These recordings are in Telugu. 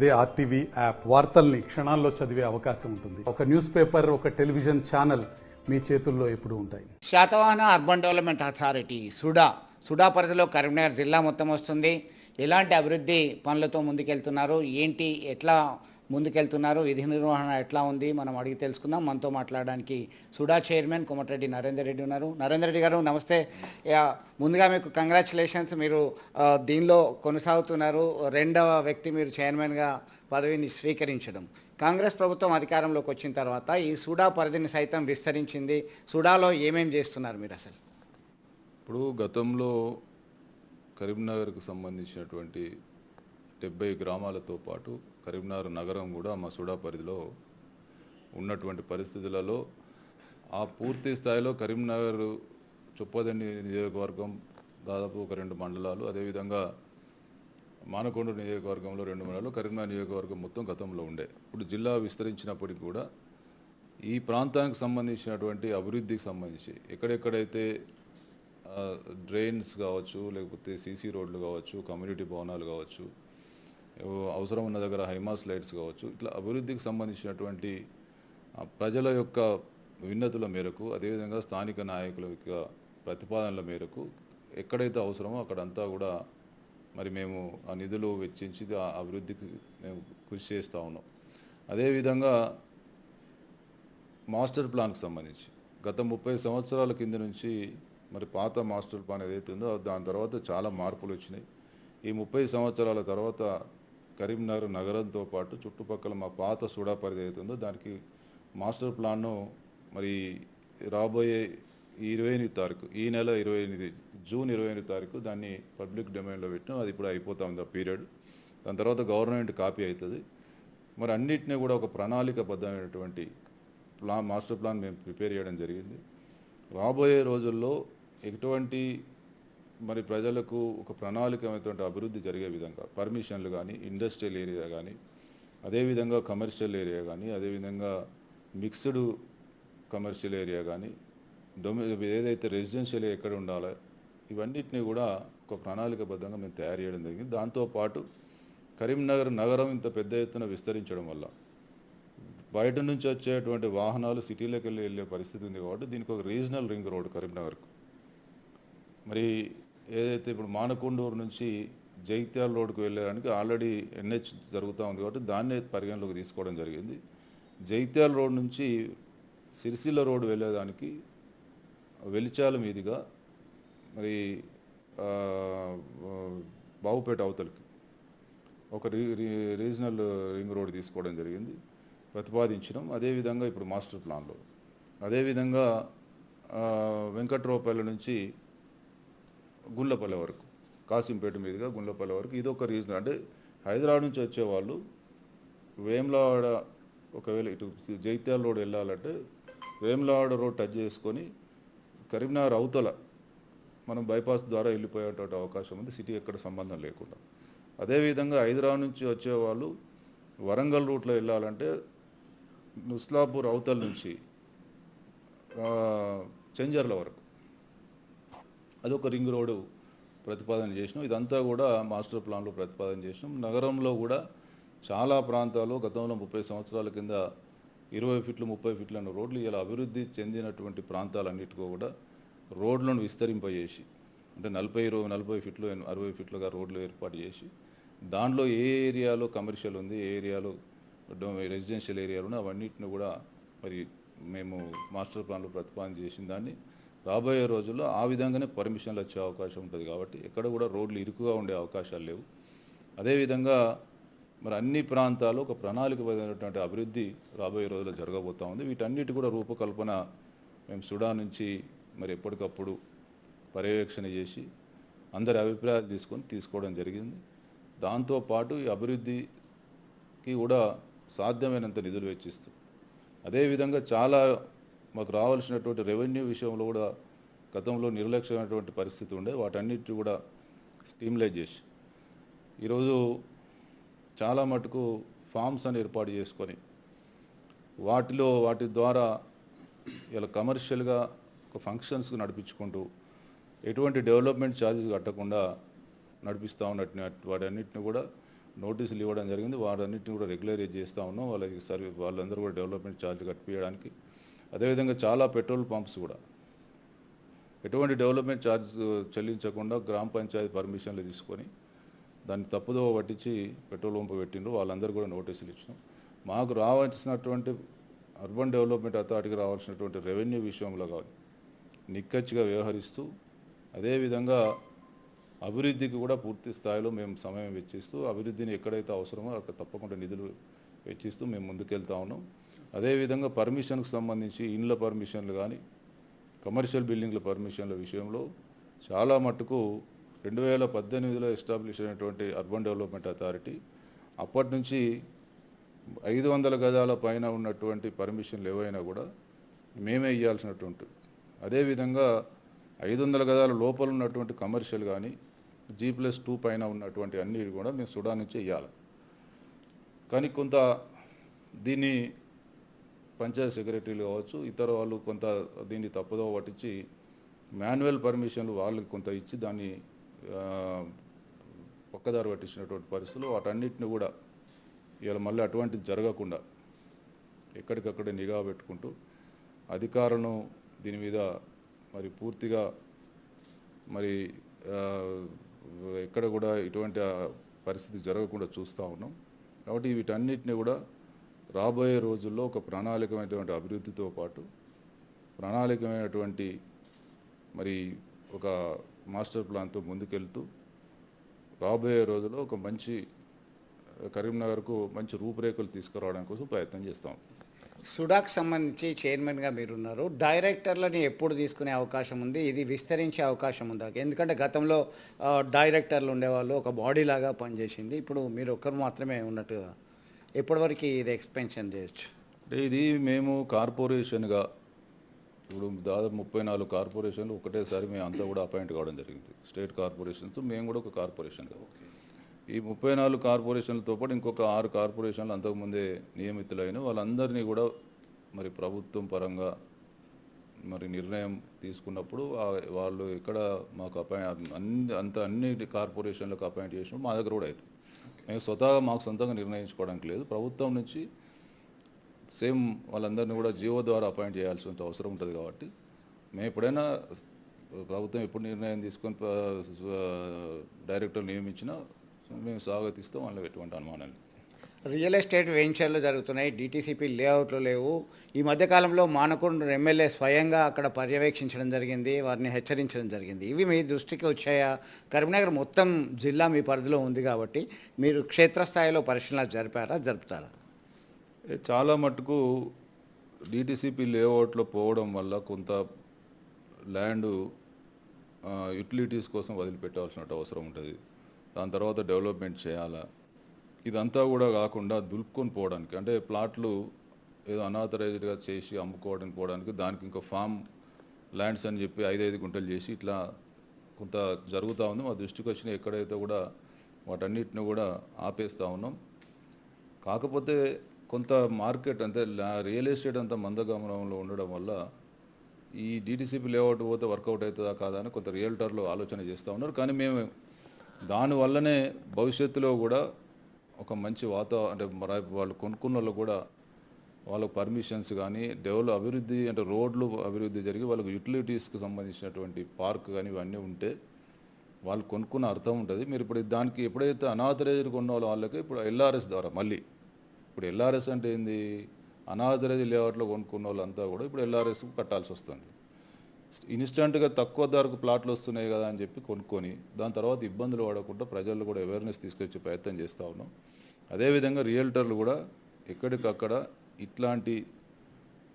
అదే ఆర్టీవీ యాప్ వార్తల్ని క్షణాల్లో చదివే అవకాశం ఉంటుంది. ఒక న్యూస్ పేపర్, ఒక టెలివిజన్ ఛానల్ మీ చేతుల్లో ఎప్పుడూ ఉంటాయి. Satavahana urban development authority SUDA పరిధిలో కరీంనగర్ జిల్లా మొత్తం వస్తుంది. ఎలాంటి అభివృద్ధి పనులతో ముందుకెళ్తున్నారు, ఏంటి, ఎట్లా ముందుకెళ్తున్నారు, విధి నిర్వహణ ఎట్లా ఉంది, మనం అడిగి తెలుసుకుందాం. మనతో మాట్లాడడానికి సుడా చైర్మన్ కోమటిరెడ్డి నరేందర్ రెడ్డి ఉన్నారు. నరేందర్ రెడ్డి గారు నమస్తే. ముందుగా మీకు కంగ్రాచులేషన్స్, మీరు దీనిలో కొనసాగుతున్నారు. రెండవ వ్యక్తి మీరు చైర్మన్గా పదవిని స్వీకరించడం. కాంగ్రెస్ ప్రభుత్వం అధికారంలోకి వచ్చిన తర్వాత ఈ సుడా పరిధిని సైతం విస్తరించింది. సుడాలో ఏమేమి చేస్తున్నారు మీరు అసలు? ఇప్పుడు గతంలో కరీంనగర్కు సంబంధించినటువంటి 70 గ్రామాలతో పాటు కరీంనగర్ నగరం కూడా మా సుడా పరిధిలో ఉన్నటువంటి పరిస్థితులలో ఆ పూర్తి స్థాయిలో కరీంనగర్ చొప్పదండి నియోజకవర్గం దాదాపు ఒక 2 మండలాలు, అదేవిధంగా మానకొండ నియోజకవర్గంలో 2 మండలాలు, కరీంనగర్ నియోజకవర్గం మొత్తం గతంలో ఉండే. ఇప్పుడు జిల్లా విస్తరించినప్పటికీ కూడా ఈ ప్రాంతానికి సంబంధించినటువంటి అభివృద్ధికి సంబంధించి ఎక్కడెక్కడైతే డ్రైన్స్ కావచ్చు, లేకపోతే సీసీ రోడ్లు కావచ్చు, కమ్యూనిటీ భవనాలు కావచ్చు, అవసరం ఉన్న దగ్గర హైమాస్ లైట్స్ కావచ్చు, ఇట్లా అభివృద్ధికి సంబంధించినటువంటి ప్రజల యొక్క విన్నతుల మేరకు, అదేవిధంగా స్థానిక నాయకుల యొక్క ప్రతిపాదనల మేరకు ఎక్కడైతే అవసరమో అక్కడంతా కూడా మరి మేము ఆ నిధులు వెచ్చించి ఆ అభివృద్ధికి మేము కృషి చేస్తూ ఉన్నాం. అదేవిధంగా మాస్టర్ ప్లాన్కి సంబంధించి గత 30 సంవత్సరాల కింద నుంచి మరి పాత మాస్టర్ ప్లాన్ ఏదైతే ఉందో దాని తర్వాత చాలా మార్పులు వచ్చినాయి. ఈ 30 సంవత్సరాల తర్వాత కరీంనగర్ నగరంతో పాటు చుట్టుపక్కల మా పాత సుడా పరిధి ఏదైతే ఉందో దానికి మాస్టర్ ప్లాన్ను మరి రాబోయే 28 తారీఖు, ఈ నెల 28 జూన్ 28 తారీఖు దాన్ని పబ్లిక్ డొమైన్లో పెట్టినాం. అది ఇప్పుడు అయిపోతా ఉంది ఆ పీరియడ్. దాని తర్వాత గవర్నమెంట్ కాపీ అవుతుంది. మరి అన్నిటినీ కూడా ఒక ప్రణాళికబద్ధమైనటువంటి మాస్టర్ ప్లాన్ మేము ప్రిపేర్ చేయడం జరిగింది. రాబోయే రోజుల్లో ఎటువంటి మరి ప్రజలకు ఒక ప్రణాళికమైనటువంటి అభివృద్ధి జరిగే విధంగా పర్మిషన్లు కానీ, ఇండస్ట్రియల్ ఏరియా కానీ, అదేవిధంగా కమర్షియల్ ఏరియా కానీ, అదేవిధంగా మిక్స్డ్ కమర్షియల్ ఏరియా కానీ, ఏదైతే రెసిడెన్షియల్ ఎక్కడ ఉండాలో ఇవన్నిటిని కూడా ఒక ప్రణాళికబద్ధంగా మేము తయారు చేయడం జరిగింది. దాంతోపాటు కరీంనగర్ నగరం ఇంత పెద్ద ఎత్తున విస్తరించడం వల్ల బయట నుంచి వచ్చేటువంటి వాహనాలు సిటీలోకి వెళ్ళే పరిస్థితి ఉంది. కాబట్టి దీనికి ఒక రీజనల్ రింగ్ రోడ్ కరీంనగర్కు మరి ఏదైతే ఇప్పుడు మానకొండూరు నుంచి జైత్యాల రోడ్డుకు వెళ్ళడానికి ఆల్రెడీ ఎన్హెచ్ జరుగుతూ ఉంది కాబట్టి దాన్నే పరిగణలోకి తీసుకోవడం జరిగింది. జైత్యాల రోడ్ నుంచి సిరిసిల్ల రోడ్డు వెళ్ళేదానికి వెలిచాల మీదుగా మరి బావుపేట అవతలకి ఒక రీజనల్ రింగ్ రోడ్ తీసుకోవడం జరిగింది, ప్రతిపాదించడం. అదేవిధంగా ఇప్పుడు మాస్టర్ ప్లాన్లో అదేవిధంగా వెంకట్రావుపల్లి నుంచి గుండ్లపల్లి వరకు, కాసింపేట మీదుగా గుండ్లపల్లి వరకు ఇది ఒక రీజన్. అంటే హైదరాబాద్ నుంచి వచ్చేవాళ్ళు వేములవాడ ఒకవేళ ఇటు జైత్యాల రోడ్ వెళ్ళాలంటే వేములవాడ రోడ్ టచ్ చేసుకొని కరీంనగర్ అవతల మనం బైపాస్ ద్వారా వెళ్ళిపోయేటువంటి అవకాశం ఉంది, సిటీ ఎక్కడ సంబంధం లేకుండా. అదేవిధంగా హైదరాబాద్ నుంచి వచ్చేవాళ్ళు వరంగల్ రూట్లో వెళ్ళాలంటే నుస్లాపూర్ అవతల నుంచి చెంజర్ల వరకు అదొక రింగ్ రోడ్డు ప్రతిపాదన చేసినాం. ఇదంతా కూడా మాస్టర్ ప్లాన్లో ప్రతిపాదన చేసినాం. నగరంలో కూడా చాలా ప్రాంతాలు గతంలో 30 సంవత్సరాల కింద 20 ఫీట్లు 30 ఫీట్ల రోడ్లు ఇలా అభివృద్ధి చెందినటువంటి ప్రాంతాలన్నిటికీ కూడా రోడ్లను విస్తరింపజేసి, అంటే 40 ఫీట్లు 60 ఫీట్లుగా రోడ్లు ఏర్పాటు చేసి దాంట్లో ఏ ఏరియాలో కమర్షియల్ ఉంది, ఏ ఏరియాలో రెసిడెన్షియల్ ఏరియాలు ఉన్నాయి అవన్నిటిని కూడా మరి మేము మాస్టర్ ప్లాన్లో ప్రతిపాదన చేసిన దాన్ని రాబోయే రోజుల్లో ఆ విధంగానే పర్మిషన్లు వచ్చే అవకాశం ఉంటుంది. కాబట్టి ఎక్కడ కూడా రోడ్లు ఇరుకుగా ఉండే అవకాశాలు లేవు. అదేవిధంగా మరి అన్ని ప్రాంతాలు ఒక ప్రణాళికబద్ధమైనటువంటి అభివృద్ధి రాబోయే రోజుల్లో జరగబోతూ ఉంది. వీటన్నిటి కూడా రూపకల్పన మేము సుడా నుంచి మరి ఎప్పటికప్పుడు పర్యవేక్షణ చేసి అందరి అభిప్రాయాలు తీసుకోవడం జరిగింది. దాంతోపాటు ఈ అభివృద్ధికి కూడా సాధ్యమైనంత నిధులు వెచ్చిస్తూ, అదేవిధంగా చాలా మాకు రావాల్సినటువంటి రెవెన్యూ విషయంలో కూడా గతంలో నిర్లక్ష్యమైనటువంటి పరిస్థితి ఉండే, వాటన్నిటి కూడా స్ట్రీమ్లైన్ చేసి ఈరోజు చాలా మటుకు ఫామ్స్ అని ఏర్పాటు చేసుకొని వాటి ద్వారా ఇలా కమర్షియల్గా ఒక ఫంక్షన్స్కి నడిపించుకుంటూ ఎటువంటి డెవలప్మెంట్ ఛార్జెస్ కట్టకుండా నడిపిస్తూ ఉన్నట్టు వాటన్నిటిని కూడా నోటీసులు ఇవ్వడం జరిగింది. వాటన్నిటిని కూడా రెగ్యులరైజ్ చేస్తూ ఉన్నాం. వాళ్ళందరూ కూడా డెవలప్మెంట్ ఛార్జ్ కట్టించడానికి. అదేవిధంగా చాలా పెట్రోల్ పంప్స్ కూడా ఎటువంటి డెవలప్మెంట్ ఛార్జ్ చెల్లించకుండా గ్రామ పంచాయతీ పర్మిషన్లు తీసుకొని దాన్ని తప్పుదోవ పట్టించి పెట్రోల్ పంపు పెట్టిండ్రు. వాళ్ళందరూ కూడా నోటీసులు ఇచ్చినాం. మాకు రావాల్సినటువంటి అర్బన్ డెవలప్మెంట్ అథారిటీకి రావాల్సినటువంటి రెవెన్యూ విషయంలో కానీ నిక్కచ్చిగా వ్యవహరిస్తూ, అదేవిధంగా అభివృద్ధికి కూడా పూర్తి స్థాయిలో మేము సమయం వెచ్చిస్తూ, అభివృద్ధిని ఎక్కడైతే అవసరమో అక్కడ తప్పకుండా నిధులు వెచ్చిస్తూ మేము ముందుకెళ్తా ఉన్నాం. అదేవిధంగా పర్మిషన్కి సంబంధించి ఇండ్ల పర్మిషన్లు కానీ కమర్షియల్ బిల్డింగ్ల పర్మిషన్ల విషయంలో చాలా మట్టుకు 2018లో ఎస్టాబ్లిష్ అయినటువంటి అర్బన్ డెవలప్మెంట్ అథారిటీ అప్పటి నుంచి 500 గజాల పైన ఉన్నటువంటి పర్మిషన్లు ఏవైనా కూడా మేమే ఇవ్వాల్సినటువంటి, అదేవిధంగా 500 గజాల లోపల ఉన్నటువంటి కమర్షియల్ కానీ G+2 పైన ఉన్నటువంటి అన్నీ కూడా మేము సుడా నుంచి ఇవ్వాలి. కానీ కొంత దీన్ని పంచాయత్ సెక్రటరీలు కావచ్చు, ఇతర వాళ్ళు కొంత దీన్ని తప్పుదోవ పట్టించి మాన్యువల్ పర్మిషన్లు వాళ్ళకి కొంత ఇచ్చి దాన్ని పక్కదారి పట్టించినటువంటి పరిస్థితులు. వాటన్నిటిని కూడా ఇవాళ మళ్ళీ అటువంటిది జరగకుండా ఎక్కడికక్కడే నిఘా పెట్టుకుంటూ అధికారులను దీని మీద మరి పూర్తిగా మరి ఎక్కడ కూడా ఇటువంటి పరిస్థితి జరగకుండా చూస్తూ ఉన్నాం. కాబట్టి వీటన్నిటిని కూడా రాబోయే రోజుల్లో ఒక ప్రణాళికమైనటువంటి అభివృద్ధితో పాటు ప్రణాళికమైనటువంటి మరి ఒక మాస్టర్ ప్లాన్తో ముందుకెళ్తూ రాబోయే రోజుల్లో ఒక మంచి కరీంనగర్కు మంచి రూపురేఖలు తీసుకురావడం కోసం ప్రయత్నం చేస్తాం. సుడాకు సంబంధించి చైర్మన్గా మీరున్నారు. డైరెక్టర్లని ఎప్పుడు తీసుకునే అవకాశం ఉంది? ఇది విస్తరించే అవకాశం ఉందా? ఎందుకంటే గతంలో డైరెక్టర్లు ఉండేవాళ్ళు, ఒక బాడీ లాగా పనిచేసింది. ఇప్పుడు మీరు ఒక్కరు మాత్రమే ఉన్నట్టుగా, ఎప్పటివరకు ఇది ఎక్స్పెన్షన్ చేయొచ్చు? అంటే ఇది మేము కార్పొరేషన్గా ఇప్పుడు దాదాపు 34 కార్పొరేషన్లు ఒకటేసారి మేము అంతా కూడా అపాయింట్ కావడం జరిగింది. స్టేట్ కార్పొరేషన్స్, మేము కూడా ఒక కార్పొరేషన్గా. ఈ 34 కార్పొరేషన్లతో పాటు ఇంకొక 6 కార్పొరేషన్లు అంతకుముందే నియమితులైన వాళ్ళందరినీ కూడా మరి ప్రభుత్వం పరంగా మరి నిర్ణయం తీసుకున్నప్పుడు వాళ్ళు ఇక్కడ మాకు అన్ని కార్పొరేషన్లకు అపాయింట్ చేసినప్పుడు మా దగ్గర కూడా అవుతుంది. మేము మాకు సొంతంగా నిర్ణయించుకోవడానికి లేదు. ప్రభుత్వం నుంచి సేమ్ వాళ్ళందరినీ కూడా జీవో ద్వారా అపాయింట్ చేయాల్సిన అవసరం ఉంటుంది. కాబట్టి మేము ఎప్పుడైనా ప్రభుత్వం ఎప్పుడు నిర్ణయం తీసుకొని డైరెక్టర్ నియమించినా మేము స్వాగతిస్తాం. వాళ్ళకి ఎటువంటి అనుమానాలు. రియల్ ఎస్టేట్ వెంచర్లు జరుగుతున్నాయి, డిటీసీపీ లేఅవుట్లు లేవు. ఈ మధ్యకాలంలో మానకొండ ఎమ్మెల్యే స్వయంగా అక్కడ పర్యవేక్షించడం జరిగింది, వారిని హెచ్చరించడం జరిగింది. ఇవి మీ దృష్టికి వచ్చాయా? కరీంనగర్ మొత్తం జిల్లా మీ పరిధిలో ఉంది కాబట్టి మీరు క్షేత్రస్థాయిలో పరిశీలన జరుపుతారా? చాలా మటుకు డిటీసీపీ లేఅవుట్లో పోవడం వల్ల కొంత ల్యాండ్ యూటిలిటీస్ కోసం వదిలిపెట్టాల్సిన అవసరం ఉంటుంది. దాని తర్వాత డెవలప్మెంట్ చేయాలా, ఇదంతా కూడా కాకుండా దులుపుకొని పోవడానికి, అంటే ప్లాట్లు ఏదో అనాథరైజ్డ్గా చేసి అమ్ముకోవడానికి పోవడానికి, దానికి ఇంకా ఫామ్ ల్యాండ్స్ అని చెప్పి 5 గుంటలు చేసి ఇట్లా కొంత జరుగుతూ ఉంది. మా దృష్టికి వచ్చిన ఎక్కడైతే కూడా వాటన్నిటిని కూడా ఆపేస్తూ ఉన్నాం. కాకపోతే కొంత మార్కెట్ అంటే రియల్ ఎస్టేట్ అంతా మందగమనంలో ఉండడం వల్ల ఈ డిటీసీపీ లేఅవుట్ పోతే వర్కౌట్ అవుతుందా కాదా అని కొంత రియల్టర్లు ఆలోచన చేస్తూ ఉన్నారు. కానీ మేము దానివల్లనే భవిష్యత్తులో కూడా ఒక మంచి అంటే వాళ్ళు కొనుక్కున్న వాళ్ళు కూడా వాళ్ళకు పర్మిషన్స్ కానీ అభివృద్ధి అంటే రోడ్లు అభివృద్ధి జరిగి వాళ్ళకు యూటిలిటీస్కి సంబంధించినటువంటి పార్క్ కానీ ఇవన్నీ ఉంటే వాళ్ళు కొనుక్కున్న అర్థం ఉంటుంది. మీరు ఇప్పుడు దానికి ఎప్పుడైతే అనాథరైజ్డ్ కొన్న వాళ్ళకి ఇప్పుడు ఎల్ఆర్ఎస్ ద్వారా మళ్ళీ ఇప్పుడు ఎల్ఆర్ఎస్ అంటే ఏంది, అనాథరైజ్ లేఅవుట్లో కొనుక్కున్న వాళ్ళంతా కూడా ఇప్పుడు ఎల్ఆర్ఎస్ కట్టాల్సి వస్తుంది. ఇన్స్టెంట్గా తక్కువ ధరకు ప్లాట్లు వస్తున్నాయి కదా అని చెప్పి కొనుక్కొని దాని తర్వాత ఇబ్బందులు పడకుండా ప్రజల్లో కూడా అవేర్నెస్ తీసుకొచ్చే ప్రయత్నం చేస్తూ ఉన్నాం. అదేవిధంగా రియల్టర్లు కూడా ఎక్కడికక్కడ ఇట్లాంటి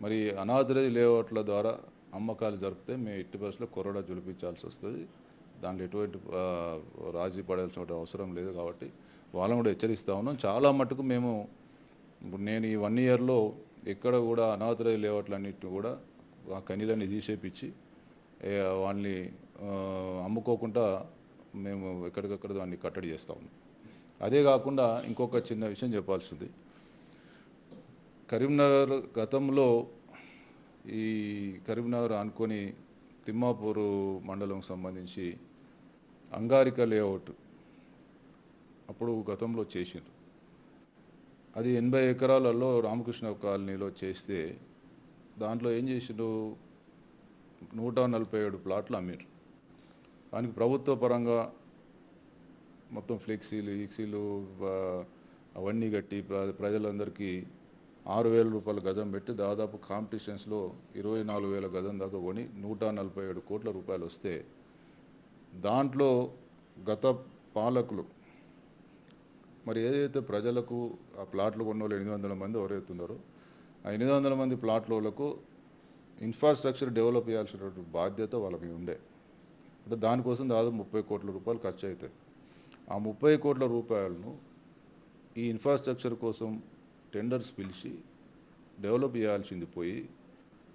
మరి అనాథరైజ్ లేఅవుట్ల ద్వారా అమ్మకాలు జరిపితే మేము ఎట్టి పరిస్థితుల్లో కొరడా జులిపించాల్సి వస్తుంది. దాంట్లో ఎటువంటి రాజీ పడాల్సిన అవసరం లేదు. కాబట్టి వాళ్ళని కూడా హెచ్చరిస్తూ ఉన్నాం. చాలా మటుకు మేము ఇప్పుడు నేను ఈ 1 ఇయర్లో ఎక్కడ కూడా అనాథరైజ్ లేఅవుట్లన్నింటినీ కూడా ఆ కనీలన్నీ తీసేపించి వాళ్ళని అమ్ముకోకుండా మేము ఎక్కడికక్కడ దాన్ని కట్టడి చేస్తూ ఉన్నాం. అదే కాకుండా ఇంకొక చిన్న విషయం చెప్పాల్సింది, కరీంనగర్ గతంలో ఈ కరీంనగర్ అనుకొని తిమ్మాపూరు మండలం సంబంధించి అంగారిక లేఅవుట్ అప్పుడు గతంలో చేసిండ్రు. అది 80 ఎకరాలలో రామకృష్ణ కాలనీలో చేస్తే దాంట్లో ఏం చేసిండ్రు, 147 ప్లాట్లు అమ్మిండ్రు. దానికి ప్రభుత్వ పరంగా మొత్తం ఫ్లెక్సీలు అవన్నీ కట్టి ప్రజలందరికీ 6,000 రూపాయల గజం పెట్టి దాదాపు కాంపిటీషన్స్లో 24,000 గజం దాకా కొని 147 కోట్ల రూపాయలు వస్తే దాంట్లో గత పాలకులు మరి ఏదైతే ప్రజలకు ఆ ప్లాట్లు కొన్న వాళ్ళు 800 మంది ఎవరైతే ఉన్నారో ఆ 800 మంది ప్లాట్లకు ఇన్ఫ్రాస్ట్రక్చర్ డెవలప్ చేయాల్సినటువంటి బాధ్యత వాళ్ళ మీద ఉండే. అంటే దానికోసం దాదాపు 30 కోట్ల రూపాయలు ఖర్చు అవుతాయి. ఆ 30 కోట్ల రూపాయలను ఈ ఇన్ఫ్రాస్ట్రక్చర్ కోసం టెండర్స్ పిలిచి డెవలప్ చేయాల్సింది పోయి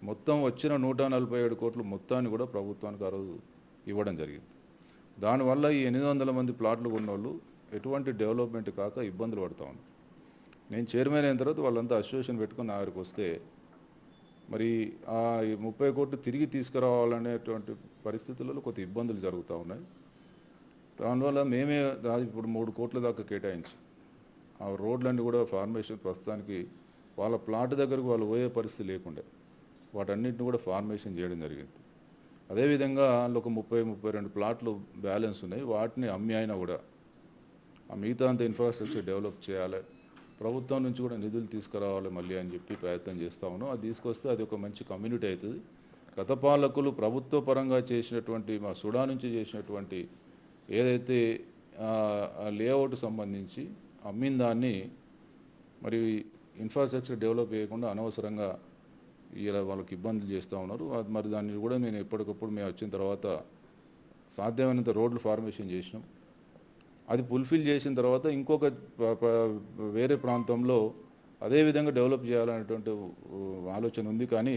మొత్తం వచ్చిన 147 కోట్ల మొత్తాన్ని కూడా ప్రభుత్వానికి ఆ రోజు ఇవ్వడం జరిగింది. దానివల్ల ఈ 800 మంది ప్లాట్లు కొన్నోళ్ళు ఎటువంటి డెవలప్మెంట్ కాక ఇబ్బందులు పడుతూ ఉన్నారు. నేను చైర్మన్ అయిన తర్వాత వాళ్ళంతా అసోసియేషన్ పెట్టుకుని నా దగ్గరికి వస్తే మరి ఆ 30 కోట్లు తిరిగి తీసుకురావాలనేటువంటి పరిస్థితులలో కొద్ది ఇబ్బందులు జరుగుతూ ఉన్నాయి. దానివల్ల మేమే ఇప్పుడు 3 కోట్ల దాకా కేటాయించి ఆ రోడ్లన్నీ కూడా ఫార్మేషన్ ప్రస్తుతానికి వాళ్ళ ప్లాట్ దగ్గరకు వాళ్ళు పోయే పరిస్థితి లేకుండే వాటన్నిటిని కూడా ఫార్మేషన్ చేయడం జరిగింది. అదేవిధంగా అందులో ఒక 30-32 ప్లాట్లు బ్యాలెన్స్ ఉన్నాయి. వాటిని అమ్మి అయినా కూడా ఆ మిగతా అంత ఇన్ఫ్రాస్ట్రక్చర్ డెవలప్ చేయాలి, ప్రభుత్వం నుంచి కూడా నిధులు తీసుకురావాలి మళ్ళీ అని చెప్పి ప్రయత్నం చేస్తూ ఉన్నాం. అది తీసుకొస్తే అది ఒక మంచి కమ్యూనిటీ అవుతుంది. గత పాలకులు ప్రభుత్వ పరంగా చేసినటువంటి మా సుడా నుంచి చేసినటువంటి ఏదైతే లేఅవుట్ సంబంధించి అమ్మిన దాన్ని మరి ఇన్ఫ్రాస్ట్రక్చర్ డెవలప్ చేయకుండా అనవసరంగా ఇలా వాళ్ళకి ఇబ్బందులు చేస్తూ ఉన్నారు. మరి దాన్ని కూడా మేము ఎప్పటికప్పుడు మేము వచ్చిన తర్వాత సాధ్యమైనంత రోడ్లు ఫార్మేషన్ చేసినాం. అది ఫుల్ఫిల్ చేసిన తర్వాత ఇంకొక వేరే ప్రాంతంలో అదేవిధంగా డెవలప్ చేయాలనేటువంటి ఆలోచన ఉంది. కానీ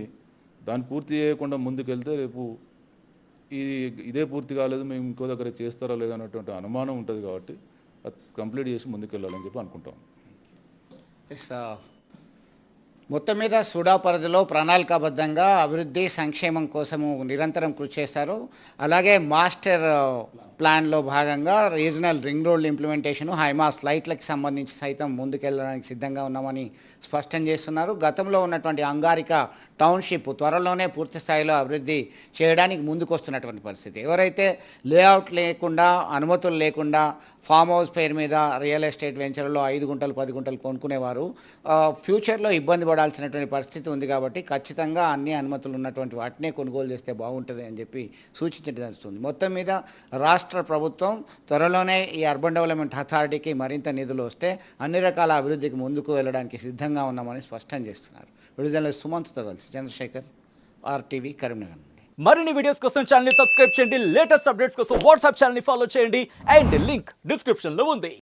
దాన్ని పూర్తి చేయకుండా ముందుకెళ్తే రేపు ఇదే పూర్తి కాలేదు, మేము ఇంకో దగ్గర చేస్తారా లేదా అన్నటువంటి అనుమానం ఉంటుంది. కాబట్టి అది కంప్లీట్ చేసి ముందుకెళ్ళాలని చెప్పి అనుకుంటాం. మొత్తం మీద సుడా పరిధిలో ప్రణాళికాబద్ధంగా అభివృద్ధి సంక్షేమం కోసము నిరంతరం కృషి చేస్తారు. అలాగే మాస్టర్ ప్లాన్లో భాగంగా regional ring road implementation, high mast లైట్లకు సంబంధించి సైతం ముందుకెళ్ళడానికి సిద్ధంగా ఉన్నామని స్పష్టం చేస్తున్నారు. గతంలో ఉన్నటువంటి అంగారిక టౌన్షిప్ త్వరలోనే పూర్తి స్థాయిలో అభివృద్ధి చేయడానికి ముందుకొస్తున్నటువంటి పరిస్థితి. ఎవరైతే లేఅవుట్ లేకుండా అనుమతులు లేకుండా ఫామ్ హౌస్ పేరు మీద రియల్ ఎస్టేట్ వెంచర్లో 5 గుంటలు 10 గుంటలు కొనుక్కునేవారు ఫ్యూచర్లో ఇబ్బంది పడాల్సినటువంటి పరిస్థితి ఉంది. కాబట్టి ఖచ్చితంగా అన్ని అనుమతులు ఉన్నటువంటి వాటినే కొనుగోలు చేస్తే బాగుంటుంది అని చెప్పి సూచించడం జరుగుతుంది. మొత్తం మీద రాష్ట్ర ప్రభుత్వం త్వరలోనే ఈ అర్బన్ డెవలప్మెంట్ అథారిటీకి మరింత నిధులు వస్తే అన్ని రకాల అభివృద్ధికి ముందుకు వెళ్ళడానికి సిద్ధంగా ఉన్నామని స్పష్టం చేస్తున్నారు. విడుదల సుమంత్తో కలిసి చంద్రశేఖర్, RTV, కరీంనగర్ నుండి. మరిన్ని వీడియోస్ కోసం ఛానల్ ని సబ్స్క్రైబ్ చేయండి. లేటెస్ట్ అప్డేట్స్ కోసం వాట్సాప్ ఛానల్ ని ఫాలో చేయండి. అండ్ లింక్ డిస్క్రిప్షన్ లో ఉంది.